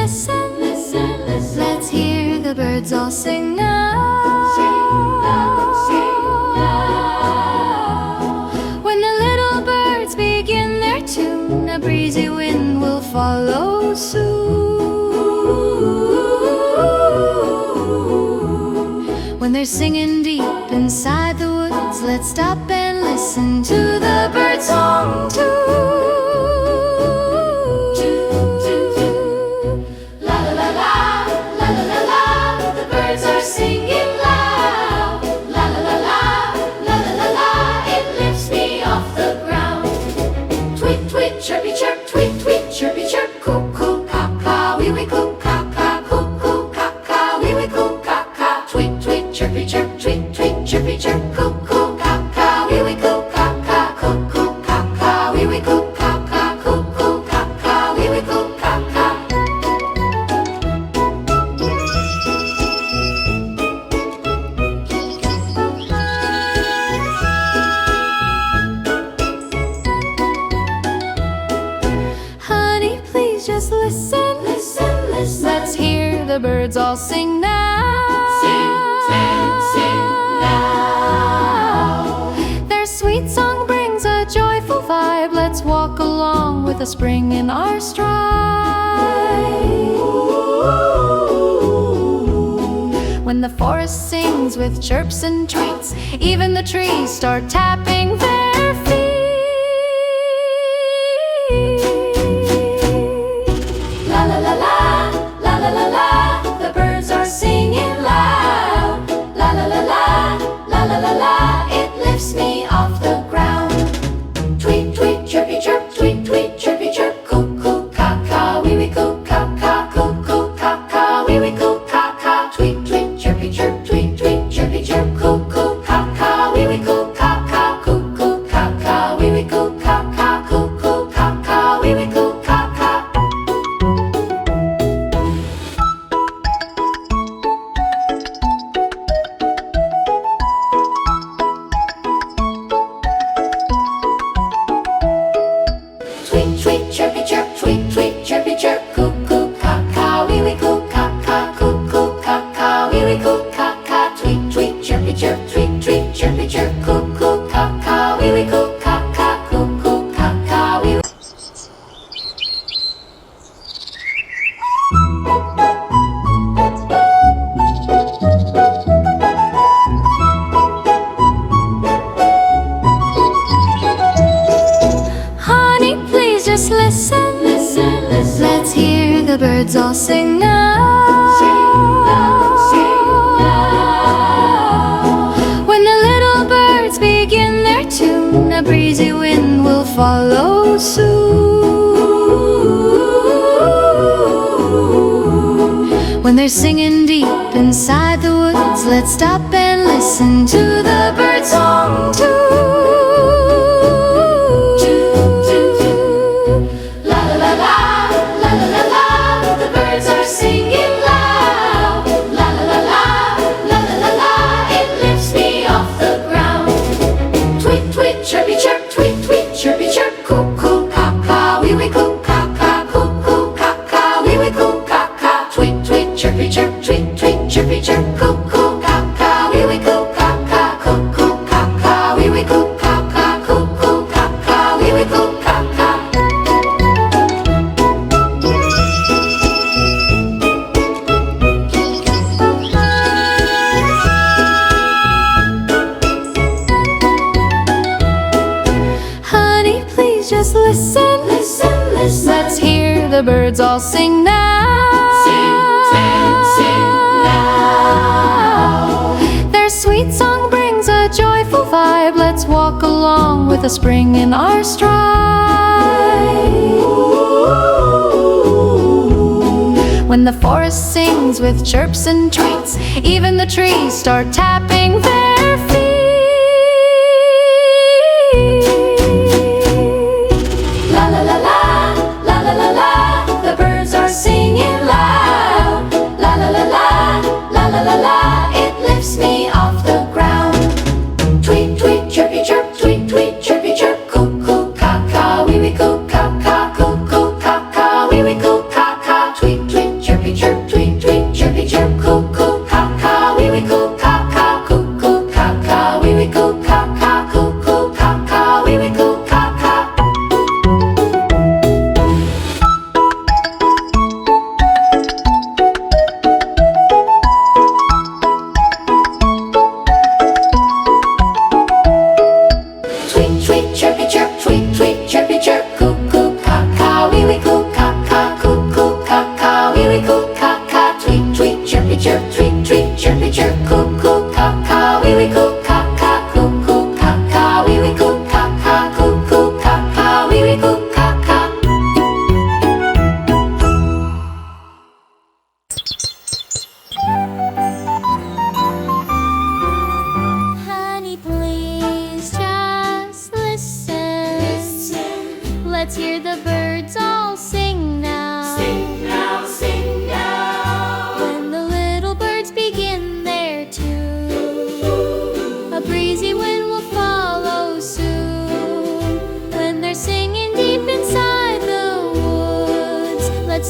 listen, listen, listen. Let's hear the birds all sing now. Sing now, sing now. When the little birds begin their tune, a breezy wind will follow soon. When they're singing deep inside the woods, let's stop and listen to the birdsong too. Singing loud, la la la la, la la la la, it lifts me off the ground. Tweet, tweet, chirpy, chirp, tweet, tweet, chirpy, chirp, cuckoo, caca, wee wee, coo, caca, cuckoo, caca, wee wee, coo, caca. Tweet, tweet, chirpy, chirp, tweet, tweet, chirpy, chirp, cuckoo, caca, wee wee, coo, caca, cuckoo, caca, wee wee, coo, caca, cuckoo, caca, wee wee, coo, caca. Just listen, listen, listen. Let's hear the birds all sing now. Sing, sing, sing now. Their sweet song brings a joyful vibe. Let's walk along with a spring in our stride. When the forest sings with chirps and tweets, even the trees start tapping their feet. It lifts me off the ground. Tweet, tweet, chirpy, chirp, tweet, tweet, chirpy, chirp, cuckoo, caca, wee wee, coo, caca, cuckoo, caca, wee wee, coo, caca. Tweet, tweet, chirpy, chirp, tweet, tweet, chirpy, chirp, cuckoo, caca, wee wee, coo, caca, cuckoo, caca, wee wee, coo, caca, cuckoo, caca, wee wee, coo, caca. Tweet, tweet, chirpy, chirp, tweet, tweet, chirpy, chirp, cuckoo, caca, wee wee, coo, caca, cuckoo, caca, wee wee, coo, caca. Tweet, tweet, chirpy, chirp, tweet, tweet, chirpy, chirp, cuckoo, caca, wee wee, coo, caca, cuckoo, caca, wee wee. Just listen, listen, listen. Let's hear the birds all sing now. Sing now, sing now. When the little birds begin their tune, a breezy wind will follow soon. When they're singing deep inside the woods, let's stop and listen to the birdsong too. Singing loud, la la la la, la la la la, it lifts me off the ground. Tweet, tweet, chirpy, chirp, tweet, tweet, chirpy, chirp, cuckoo, caca, wee wee, coo, caca, cuckoo, caca, wee wee, coo, caca. Tweet, tweet, chirpy, chirp, tweet, tweet, chirpy, chirp, cuckoo, caca, wee wee, coo, caca, cuckoo, caca, wee wee, coo, caca, cuckoo, caca, wee wee, coo, caca. Just listen, listen, listen. Let's hear the birds all sing now. Sing, sing, sing now. Their sweet song brings a joyful vibe. Let's walk along with a spring in our stride. When the forest sings with chirps and tweets, even the trees start tapping their feet. Singing loud, la la la la, la la la la, it lifts me off the ground. Tweet, tweet, chirpy, chirp, tweet, tweet, chirpy, chirp, cuckoo, caca, wee wee, coo, caca, cuckoo, caca, wee wee, coo, caca. Tweet, tweet,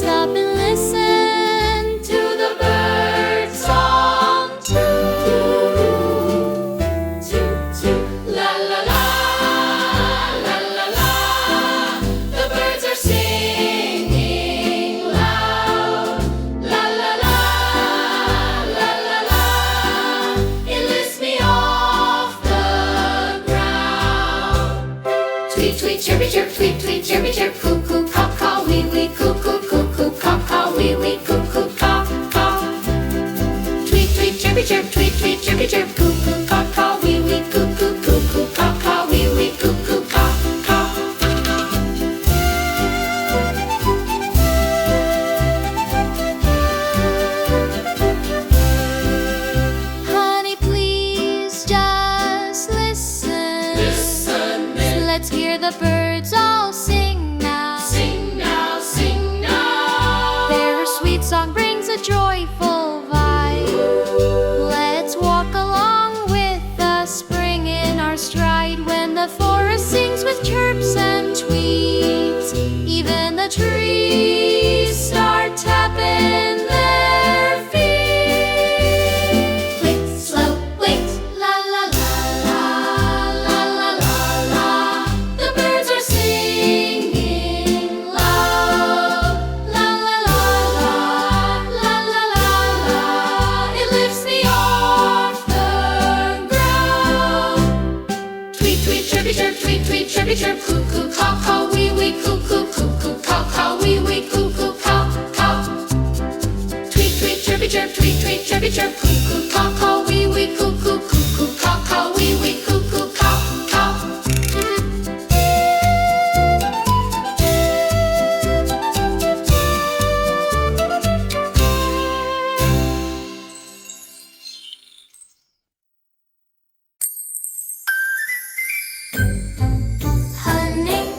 let's stop and listen to the bird song. La la la, la la la. The birds are singing loud. La la la, la la la. It lifts me off the ground. Tweet tweet chirpy chirp, tweet tweet chirpy chirp, cuckoo caw caw, wee wee cuckoo cuckoo caw caw, wee wee cuckoo caw caw. Tweet tweet chirpy chirp, tweet tweet chirpy chirp, cuckoo caw caw, wee wee cuckoo cuckoo caw caw, wee wee cuckoo caw caw. Honey, please just listen. Listen, Let's hear the birds all sing now. sing now, sing now. Their sweet song brings a joyful vibe. Let's walk along with the spring in our stride. When the forest sings with chirps and tweets, even the trees start tapping their feet. Wait, slow, wait. La la la la, la la la la. The birds are singing loud. La la la la, la la la la. It lifts me off the ground. Tweet tweet chirpy chirp, tweet tweet chirpy chirp, cuckoo caw caw, wee wee cuckoo cuckoo caw caw, wee wee cuckoo caw caw. Tweet tweet chirpy chirp, tweet tweet chirpy chirp, cuckoo caw caw, wee wee cuckoo cuckoo caw caw, wee wee cuckoo caw caw. Honey,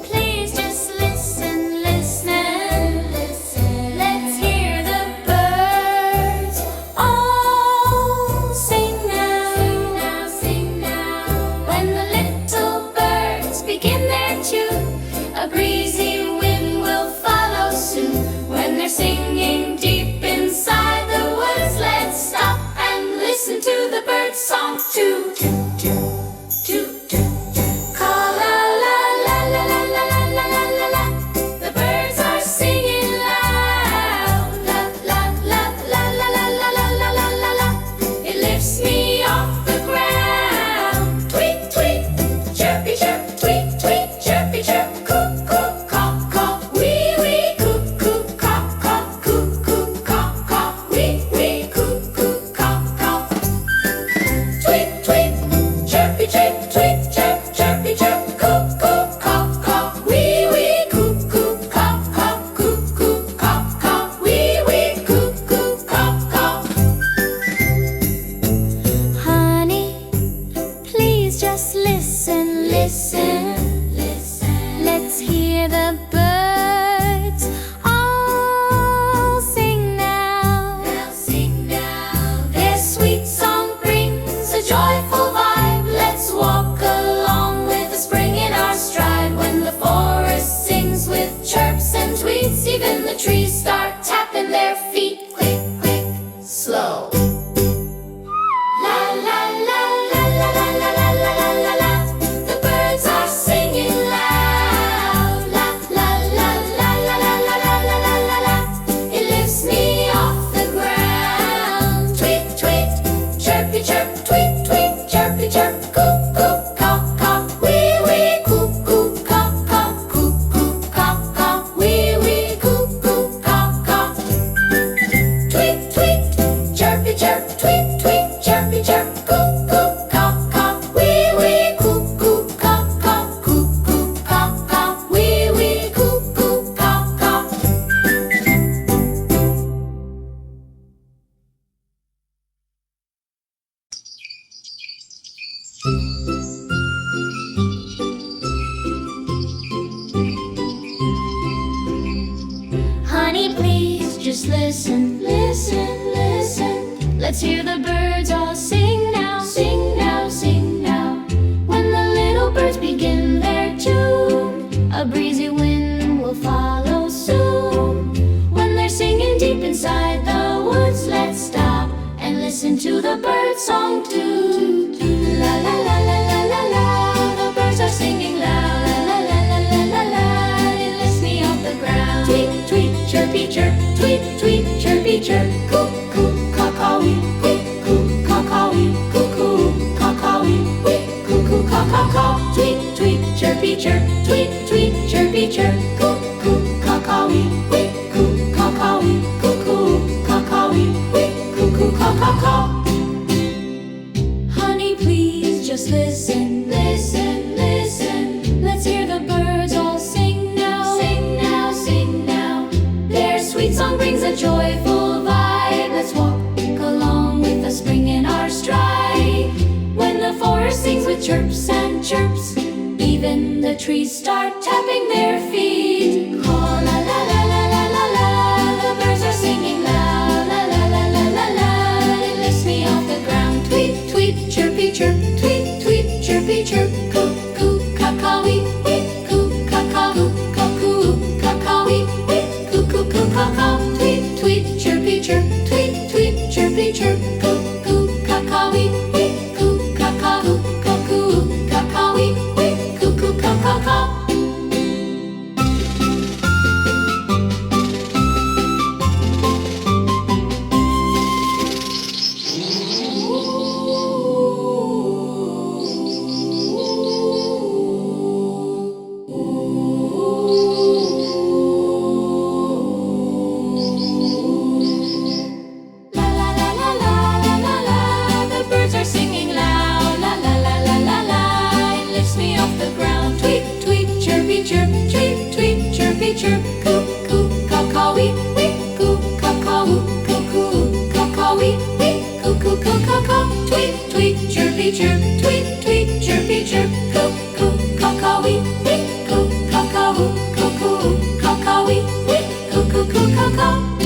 please just listen, listen, listen. Let's hear the birds all sing now, sing now. When the little birds begin their tune, a breezy wind will follow soon. When they're singing deep inside the woods, let's stop and listen to the bird song too. Toot, toot, call la la la la la la la la la la. The birds are singing loud. La la la la la la la la la la la la. It lifts me off the ground. Tweet tweet, chirpy chirp, tweet tweet, chirpy chirp, cuckoo caw caw, wee wee cuckoo caw caw, cuckoo caw caw, wee wee cuckoo caw caw. Tweet tweet, chirpy chirp, tweet chirp, chirpy chirp, cuckoo caw caw, wee wee cuckoo caw caw, cuckoo caw caw, wee wee cuckoo caw caw. Honey, please just listen, listen, listen. Let's hear the birds all sing now, Sing now. Their sweet song brings a joyful vibe. Let's walk along with the spring in our stride. When the forest sings with chirps and tweets, even the trees start tapping their feet. Quick, quick, Slow. la la la la la la la la la la la la. The birds are singing loud. La la la la la la la la la la la la. It lifts me off the ground. Tweet tweet, chirpy chirp, tweet tweet, chirpy chirp, cuckoo caw caw, wee wee cuckoo caw caw, cuckoo caw caw, wee wee cuckoo caw caw. Tweet tweet, chirpy chirp, tweet tweet, chirpy chirp, cuckoo caw caw, wee wee cuckoo caw caw, cuckoo caw caw, wee wee cuckoo caw caw. Honey, please just listen, listen, listen. Let's hear the birds all sing now, sing now, sing now. When the little birds begin their tune, a breezy wind will follow soon. to the bird song too. La la la la la la la, the birds are singing loud. La la la la la la la, it lifts me off the ground. Tweet tweet chirpy chirp, tweet tweet chirpy chirp. Cuckoo cacaoee, cuckoo cacaoee, cuckoo cacaoee, cuckoo cacaoee. Tweet tweet chirpy chirp, tweet tweet chirpy chirp. Cuckoo cacaoee, cuckoo cacaoee, cuckoo cacaoee, cuckoo cacaoee. Honey, please just listen, listen, listen. Let's hear the birds all sing now, sing now, sing now. Their sweet song brings a joyful vibe. Let's walk along with the spring in our stride. When the forest sings with chirps and chirps, even the trees start tapping their feet. Oh la la la la la la la, the birds are singing loud. La la la la la la, it lifts me off the ground. Tweet tweet chirpy chirp, tweet tweet chirpy chirp. Cuckoo cacaoee, cuckoo cacaoee, cuckoo cacaoee, cuckoo cacaoee. Tweet tweet chirpy chirp, tweet tweet chirpy chirp. Cuckoo cacaoee, cuckoo cacaoee, cuckoo cacaoee, cuckoo cacaoee. La la la la la la la la, the birds are singing loud. La la la la la la, it lifts me off the ground. Tweet tweet chirpy chirp, tweet tweet chirpy chirp. Cuckoo cacaoee, cuckoo cacaoee, cuckoo cacaoee, cuckoo cacaoee. Tweet tweet chirpy chirp, tweet tweet chirpy chirp. Cuckoo cacaoee, cuckoo cacaoee, cuckoo cacaoee, cuckoo cacaoee.